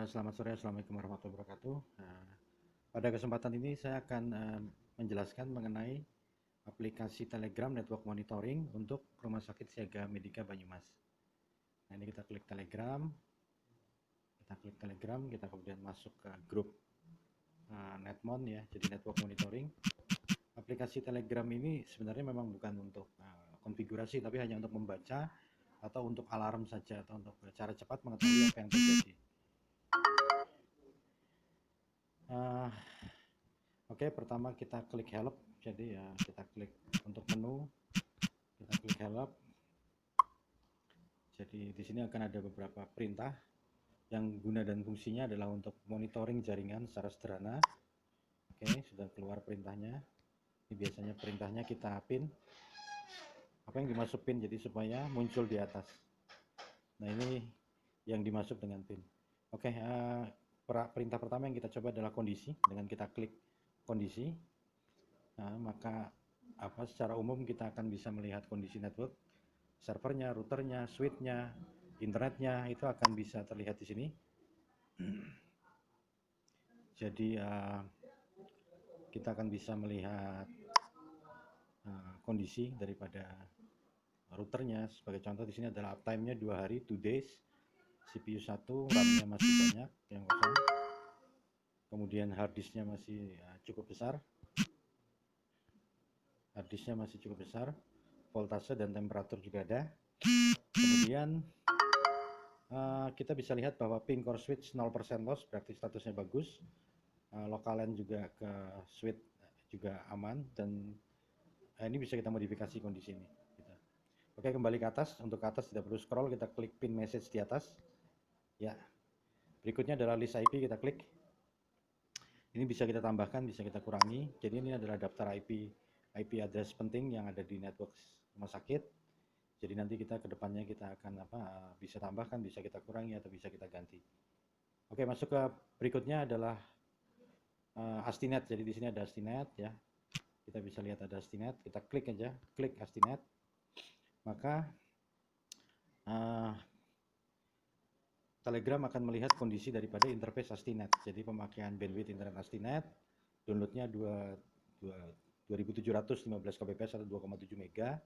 Selamat sore, Assalamualaikum warahmatullahi wabarakatuh. Pada kesempatan ini saya akan menjelaskan mengenai aplikasi Telegram Network Monitoring untuk Rumah Sakit Siaga Medika Banyumas. Nah, ini kita klik Telegram, kita kemudian masuk ke grup Netmon ya, jadi Network Monitoring. Aplikasi Telegram ini sebenarnya memang bukan untuk konfigurasi, tapi hanya untuk membaca atau untuk alarm saja, atau untuk cara cepat mengetahui apa yang terjadi. Oke, pertama kita klik help. Jadi ya kita klik untuk menu, kita klik help. Jadi di sini akan ada beberapa perintah yang guna dan fungsinya adalah untuk monitoring jaringan secara sederhana. Oke, sudah keluar perintahnya. Ini biasanya perintahnya kita pin. Apa yang dimasuk pin, jadi supaya muncul di atas. Nah, ini yang dimasuk dengan pin. Oke, perintah pertama yang kita coba adalah kondisi. Dengan kita klik kondisi, nah, maka secara umum kita akan bisa melihat kondisi network, servernya, routernya, switchnya, internetnya, itu akan bisa terlihat di sini. Jadi kita akan bisa melihat kondisi daripada routernya. Sebagai contoh di sini adalah uptime-nya 2 hari, 2 days, CPU 1, RAM-nya masih banyak yang kosong, kemudian hard disk-nya masih cukup besar, voltase dan temperatur juga ada. Kemudian kita bisa lihat bahwa ping core switch 0% loss, berarti statusnya bagus. Local LAN juga ke switch juga aman, dan ini bisa kita modifikasi kondisi ini. Oke, kembali ke atas. Untuk ke atas tidak perlu scroll, kita klik pin message di atas. Ya. Berikutnya adalah list IP, kita klik. Ini bisa kita tambahkan, bisa kita kurangi. Jadi ini adalah daftar IP address penting yang ada di network rumah sakit. Jadi nanti kita ke depannya kita akan bisa tambahkan, bisa kita kurangi, atau bisa kita ganti. Oke, masuk ke berikutnya adalah ASTINET. Jadi di sini ada ASTINET ya. Kita bisa lihat ada ASTINET. Kita klik aja, klik ASTINET. Maka Telegram akan melihat kondisi daripada interface ASTINET. Jadi pemakaian bandwidth internet ASTINET, downloadnya 2715 kbps atau 2,7 mega,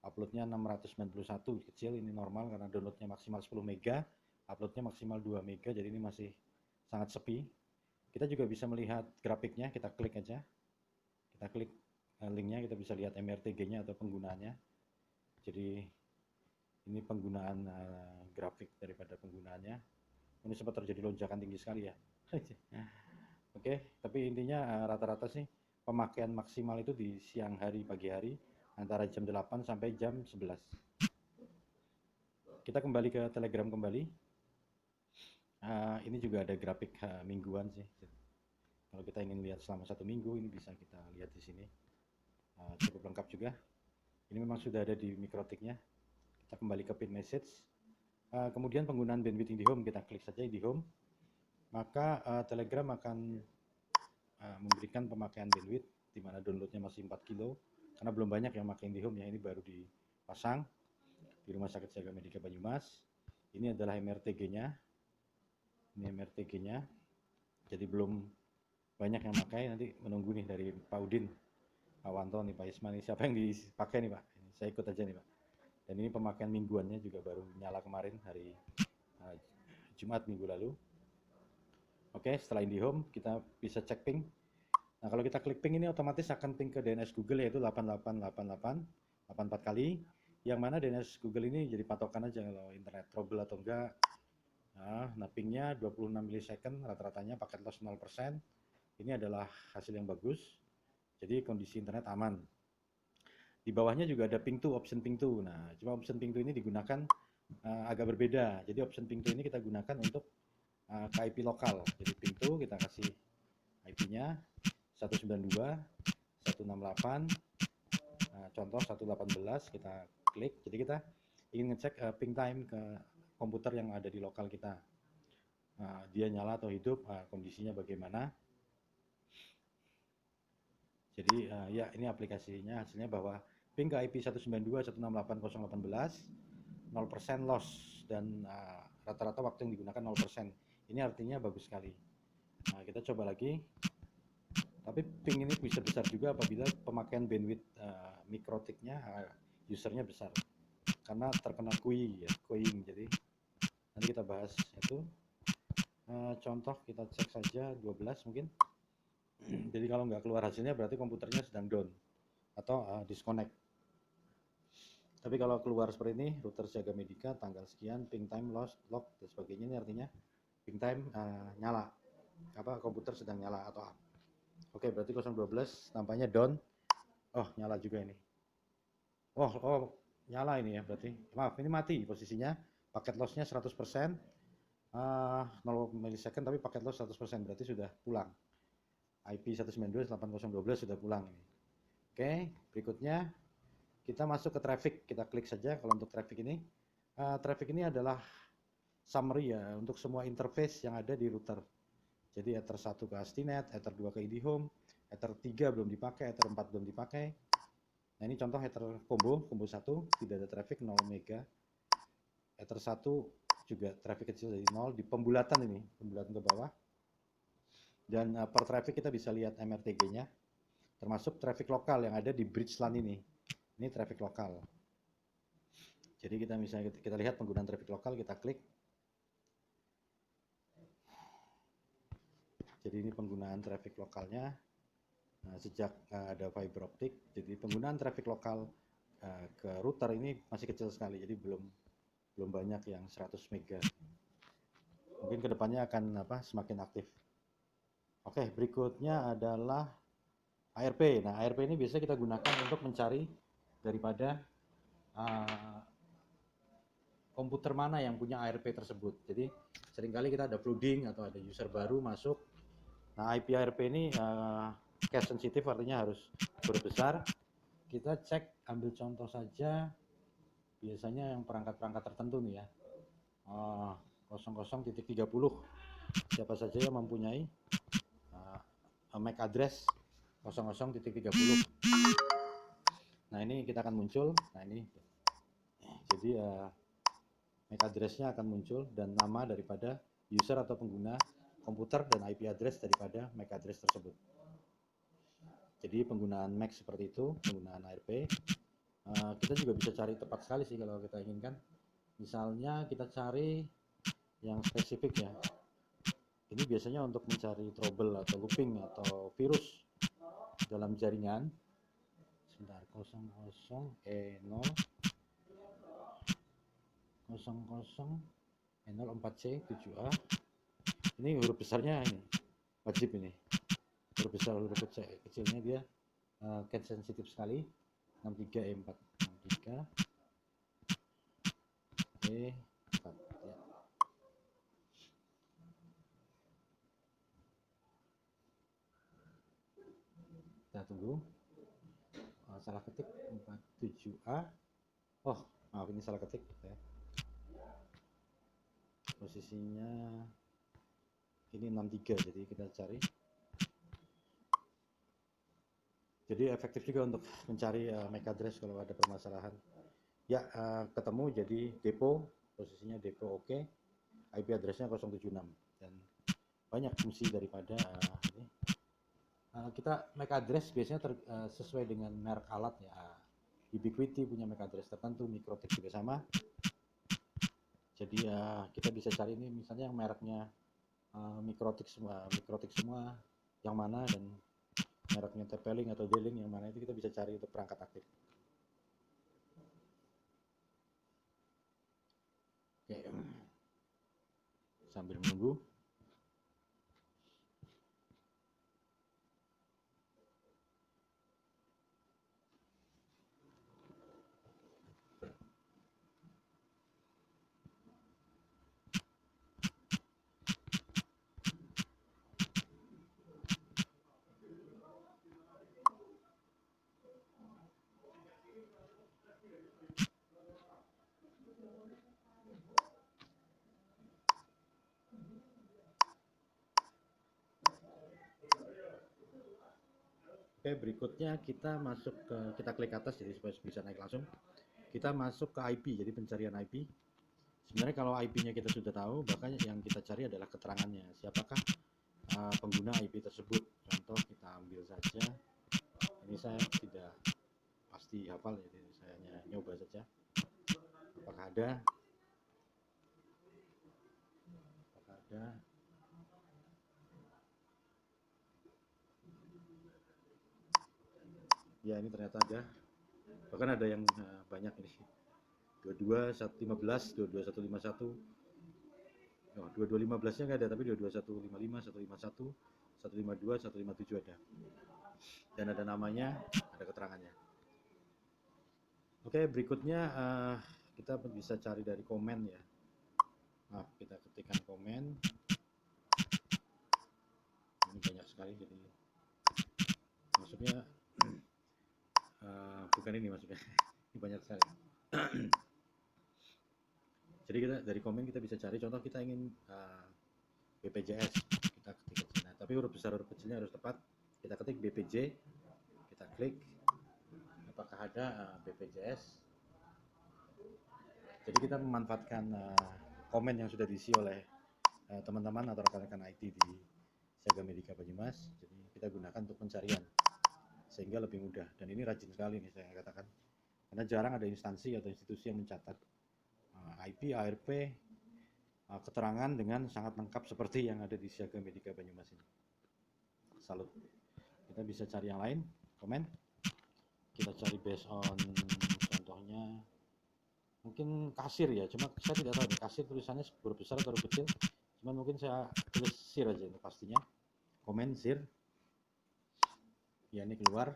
uploadnya 691, kecil, ini normal karena downloadnya maksimal 10 mega, uploadnya maksimal 2 mega, jadi ini masih sangat sepi. Kita juga bisa melihat grafiknya, kita klik aja, kita klik linknya, kita bisa lihat MRTG-nya atau penggunaannya. Jadi ini penggunaan grafik daripada penggunaannya. Ini sempat terjadi lonjakan tinggi sekali ya. Oke, tapi intinya rata-rata sih pemakaian maksimal itu di siang hari, pagi hari, antara jam 8 sampai jam 11. Kita kembali ke Telegram kembali. Ini juga ada grafik mingguan sih. Kalau kita ingin lihat selama 1 minggu, ini bisa kita lihat di sini. Cukup lengkap juga. Ini memang sudah ada di MikroTik-nya. Kita kembali ke pin message. Kemudian penggunaan bandwidth IndiHome, kita klik saja IndiHome. Maka Telegram akan memberikan pemakaian bandwidth, di mana downloadnya masih 4 kilo, karena belum banyak yang pakai IndiHome ya. Ini baru dipasang di Rumah Sakit Siaga Medika Banyumas. Ini adalah MRTG-nya. Ini MRTG-nya. Jadi belum banyak yang pakai, nanti menunggu nih dari Pak Udin, Pak Wanto nih, Pak Isman nih, siapa yang dipakai nih Pak? Ini saya ikut aja nih Pak. Dan ini pemakaian mingguannya juga baru nyala kemarin hari Jumat minggu lalu. Oke, setelah IndiHome kita bisa cek ping. Nah, kalau kita klik ping ini otomatis akan ping ke DNS Google, yaitu 8888 84 kali. Yang mana DNS Google ini jadi patokan aja kalau internet trouble atau enggak. Nah, pingnya 26 milisecond, rata-ratanya paket loss 0%. Ini adalah hasil yang bagus. Jadi kondisi internet aman. Di bawahnya juga ada ping 2, option ping 2. Nah, cuma option ping 2 ini digunakan agak berbeda. Jadi option ping 2 ini kita gunakan untuk ke IP lokal. Jadi ping 2 kita kasih IP-nya 192.168, contoh 118, kita klik. Jadi kita ingin ngecek ping time ke komputer yang ada di lokal kita. Dia nyala atau hidup, kondisinya bagaimana. Jadi ya ini aplikasinya, hasilnya bahwa ping ke IP 192.168.0.18 0% loss, dan rata-rata waktu yang digunakan 0%. Ini artinya bagus sekali. Nah, kita coba lagi. Tapi ping ini bisa besar juga apabila pemakaian bandwidth mikrotiknya usernya besar. Karena terkena QI ya, QIing. Jadi nanti kita bahas itu. Contoh kita cek saja 12 mungkin. Jadi kalau nggak keluar hasilnya berarti komputernya sedang down atau disconnect. Tapi kalau keluar seperti ini, router jaga Medica tanggal sekian, ping time lost, lock dan sebagainya, ini artinya ping time nyala, komputer sedang nyala atau up. Oke, berarti 012 nampaknya down. Oh, nyala juga ini. Oh, nyala ini ya berarti. Maaf, ini mati posisinya. Paket lossnya 100%, 0 milisecond tapi paket loss 100%, berarti sudah pulang. IP 192.168.012 sudah pulang ini. Oke, berikutnya kita masuk ke traffic, kita klik saja. Kalau untuk traffic ini adalah summary ya untuk semua interface yang ada di router. Jadi Ether 1 ke Astinet, Ether 2 ke IndiHome, Ether 3 belum dipakai, Ether 4 belum dipakai. Nah ini contoh Ether combo 1, tidak ada traffic 0 mega. Ether 1 juga traffic kecil dari 0, di pembulatan ini, pembulatan ke bawah. Dan per traffic kita bisa lihat MRTG-nya, termasuk traffic lokal yang ada di bridge LAN ini. Ini traffic lokal. Jadi kita lihat penggunaan traffic lokal, kita klik. Jadi ini penggunaan traffic lokalnya. Nah, sejak ada fiber optic, jadi penggunaan traffic lokal ke router ini masih kecil sekali. Jadi belum banyak yang 100 mega. Mungkin kedepannya akan semakin aktif. Oke, berikutnya adalah ARP. Nah, ARP ini biasanya kita gunakan untuk mencari daripada komputer mana yang punya ARP tersebut. Jadi seringkali kita ada flooding atau ada user baru masuk. Nah, IP ARP ini cache sensitif, artinya harus huruf besar. Kita cek, ambil contoh saja, biasanya yang perangkat-perangkat tertentu nih ya, 00.30. Siapa saja yang mempunyai MAC address 00.30. Nah ini kita akan muncul. Nah ini jadi MAC address-nya akan muncul dan nama daripada user atau pengguna komputer dan IP address daripada MAC address tersebut. Jadi penggunaan MAC seperti itu, penggunaan ARP. Kita juga bisa cari tepat sekali sih kalau kita inginkan. Misalnya kita cari yang spesifik ya. Ini biasanya untuk mencari trouble atau looping atau virus dalam jaringan. Sebentar, 00E0 00E04C 7A. Ini huruf besarnya ini wajib ini. Huruf besar, huruf kecilnya dia cache sensitif sekali. 63E4 63E4 ya. Kita tunggu. Salah ketik 47A. Oh, maaf ini salah ketik ya. Posisinya ini 63, jadi kita cari. Jadi efektif juga untuk mencari MAC address kalau ada permasalahan. Ya, ketemu, jadi depo, posisinya depo oke. IP addressnya 076 dan banyak fungsi daripada ini. Kita MAC address biasanya sesuai dengan merek alat ya. Ubiquiti punya MAC address tertentu, Mikrotik juga sama. Jadi kita bisa cari ini misalnya yang mereknya Mikrotik semua yang mana, dan mereknya TP-Link atau D-Link yang mana, itu kita bisa cari untuk perangkat aktif. Oke. Sambil menunggu. Oke, berikutnya kita klik atas jadi supaya bisa naik langsung. Kita masuk ke IP, jadi pencarian IP. Sebenarnya kalau IP-nya kita sudah tahu, bahkan yang kita cari adalah keterangannya. Siapakah pengguna IP tersebut? Contoh kita ambil saja. Ini saya tidak pasti hafal, jadi saya hanya nyoba saja. Apakah ada? Ya, ini ternyata ada. Bahkan ada yang banyak ini. 22 115, 22 151. Oh, 2215-nya nggak ada, tapi 22 155, 151, 152, 157 ada. Dan ada namanya, ada keterangannya. Oke, berikutnya kita bisa cari dari komen ya. Nah, kita ketikkan komen. Ini banyak sekali, jadi maksudnya bukan ini maksudnya. Ini banyak sekali. Jadi kita dari komen kita bisa cari, contoh kita ingin BPJS, kita ketik di sini. Tapi huruf besar huruf kecilnya harus tepat. Kita ketik BPJ, kita klik. Apakah ada BPJS? Jadi kita memanfaatkan komen yang sudah diisi oleh teman-teman atau rekan-rekan IT di Siaga Medika Banyumas. Jadi kita gunakan untuk pencarian sehingga lebih mudah. Dan ini rajin sekali nih saya katakan, karena jarang ada instansi atau institusi yang mencatat IP, ARP, keterangan dengan sangat lengkap seperti yang ada di Siaga Medika Banyumas ini. Salut. Kita bisa cari yang lain, komen. Kita cari based on contohnya mungkin kasir ya, cuma saya tidak tahu nih kasir tulisannya huruf besar atau huruf kecil, cuman mungkin saya tulis sir aja ini pastinya. Komen sir ya, ini keluar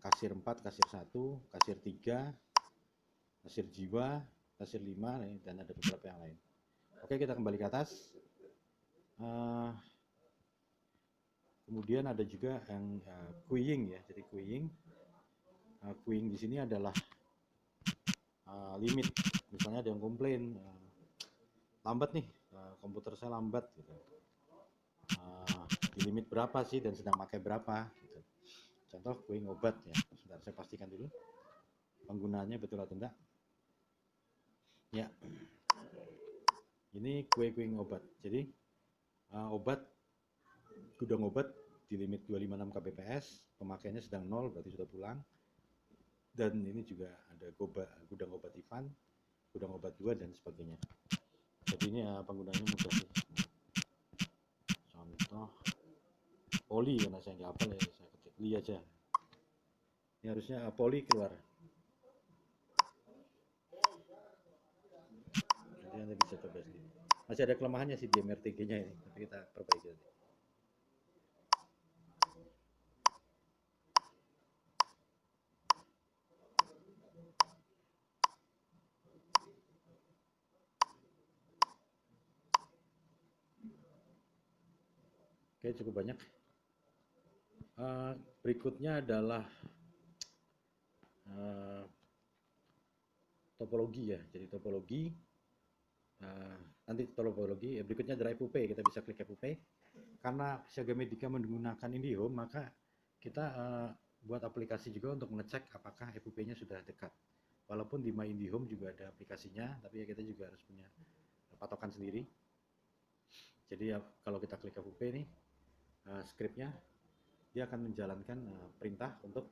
kasir 4, kasir 1, kasir 3, kasir jiwa, kasir 5, dan ada beberapa yang lain. Oke, kita kembali ke atas. Kemudian ada juga yang queuing ya. Jadi queuing di sini adalah limit. Misalnya ada yang komplain lambat nih, komputer saya lambat gitu. Di limit berapa sih dan sedang pakai berapa gitu. Contoh queuing obat ya. Sebentar saya pastikan dulu penggunaannya betul atau enggak. Ya. Ini queuing obat. Jadi gudang obat di limit 256 kbps, pemakaiannya sedang 0 berarti sudah pulang. Dan ini juga ada gudang obat Ivan, gudang obat 2 dan sebagainya. Jadi ini penggunaannya mudah sih. Contoh poli, karena saya nggak hafal ya, saya ketik li aja. Ini harusnya poli keluar. Nanti Anda bisa coba sendiri. Masih ada kelemahannya sih di MRTG-nya ini, tapi kita perbaiki nanti. Oke, cukup banyak. Berikutnya adalah topologi ya. Jadi topologi, nanti topologi berikutnya adalah FUP. Kita bisa klik FUP. Karena Siaga Medika menggunakan IndiHome, maka kita buat aplikasi juga untuk mengecek apakah FUP-nya sudah dekat. Walaupun di My IndiHome juga ada aplikasinya, tapi ya kita juga harus punya patokan sendiri. Jadi ya, kalau kita klik FUP nih, scriptnya dia akan menjalankan perintah untuk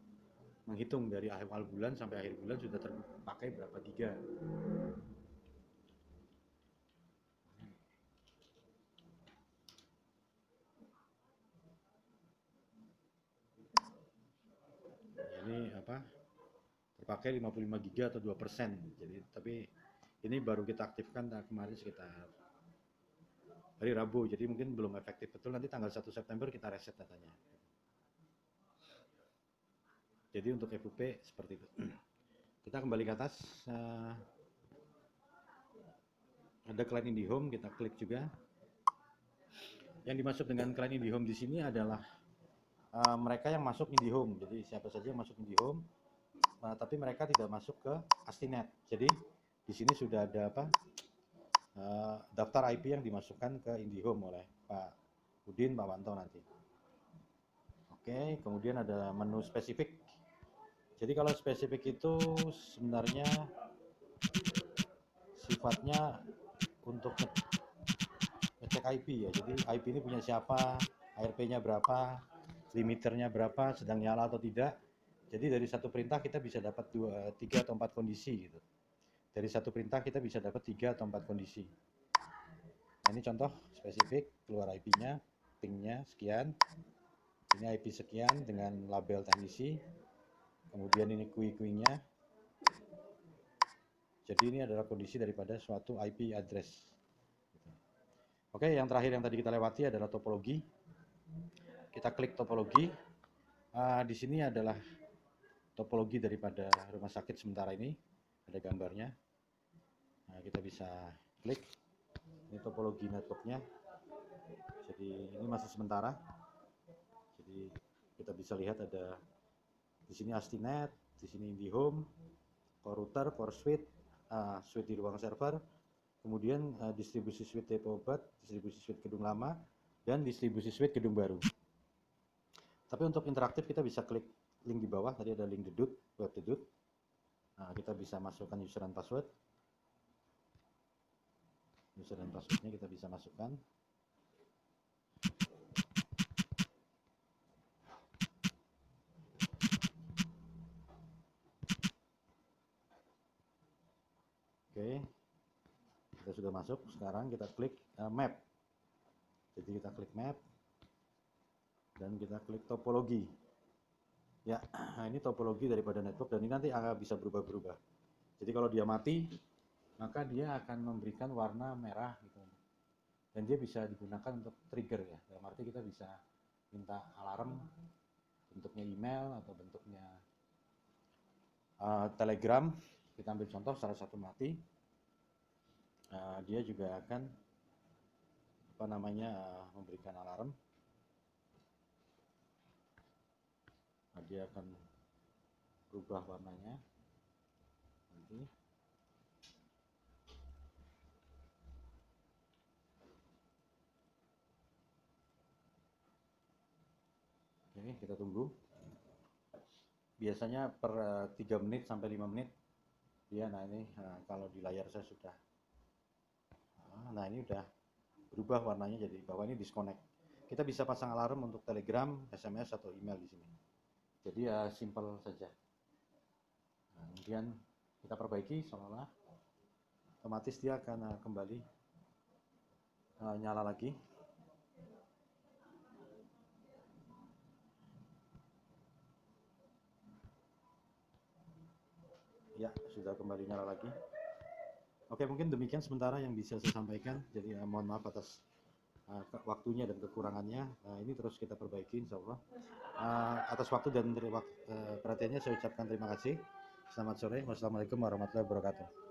menghitung dari awal bulan sampai akhir bulan sudah terpakai berapa giga. Ini apa? Terpakai 55 giga atau 2%. Jadi tapi ini baru kita aktifkan kemarin sekitar hari Rabu, jadi mungkin belum efektif betul. Nanti tanggal 1 September kita reset datanya. Jadi untuk FUP seperti itu. Kita kembali ke atas. Ada klien IndiHome, kita klik juga. Yang dimaksud dengan klien IndiHome di sini adalah mereka yang masuk IndiHome. Jadi siapa saja yang masuk IndiHome, tapi mereka tidak masuk ke Astinet. Jadi di sini sudah ada daftar IP yang dimasukkan ke IndiHome oleh Pak Udin, Pak Wanto nanti. Oke, kemudian ada menu spesifik. Jadi kalau spesifik itu sebenarnya sifatnya untuk ngecek IP ya. Jadi IP ini punya siapa, ARP-nya berapa, limiternya berapa, sedang nyala atau tidak. Jadi dari satu perintah kita bisa dapat 3 atau 4 kondisi gitu. Dari satu perintah kita bisa dapat 3 atau 4 kondisi. Nah, ini contoh spesifik, keluar IP-nya, ping-nya sekian. Ini IP sekian dengan label teknisi. Kemudian ini kui-kuinya. Jadi ini adalah kondisi daripada suatu IP address. Oke, yang terakhir yang tadi kita lewati adalah topologi. Kita klik topologi. Di sini adalah topologi daripada rumah sakit sementara ini. Ada gambarnya. Nah, kita bisa klik. Ini topologi networknya. Jadi ini masih sementara. Jadi kita bisa lihat ada di sini ASTINET, di sini IndiHome, core router, core switch, switch di ruang server, kemudian distribusi switch depo obat, distribusi switch gedung lama, dan distribusi switch gedung baru. Tapi untuk interaktif kita bisa klik link di bawah, tadi ada link dedut, web dedut. Nah, kita bisa masukkan user dan password. User dan passwordnya kita bisa masukkan. Oke, kita sudah masuk. Sekarang kita klik map. Jadi kita klik map dan kita klik topologi. Ya, nah ini topologi daripada network dan ini nanti akan bisa berubah-berubah. Jadi kalau dia mati, maka dia akan memberikan warna merah gitu. Dan dia bisa digunakan untuk trigger ya. Dalam arti kita bisa minta alarm bentuknya email atau bentuknya telegram. Kita ambil contoh salah satu mati. Dia juga akan memberikan alarm. Dia akan berubah warnanya nanti. Oke, kita tunggu. Biasanya per 3 menit sampai 5 menit dia. Nah ini kalau di layar saya sudah, nah ini udah berubah warnanya, jadi bahwa ini disconnect. Kita bisa pasang alarm untuk Telegram, SMS atau email di sini. Jadi ya simple saja. Nah, kemudian kita perbaiki seolah-olah otomatis dia akan kembali nyala lagi. Ya, sudah kembali nyala lagi. Oke, mungkin demikian sementara yang bisa saya sampaikan. Jadi mohon maaf atas waktunya dan kekurangannya. Ini terus kita perbaiki insya Allah. Atas waktu dan perhatiannya saya ucapkan terima kasih. Selamat sore. Wassalamualaikum warahmatullahi wabarakatuh.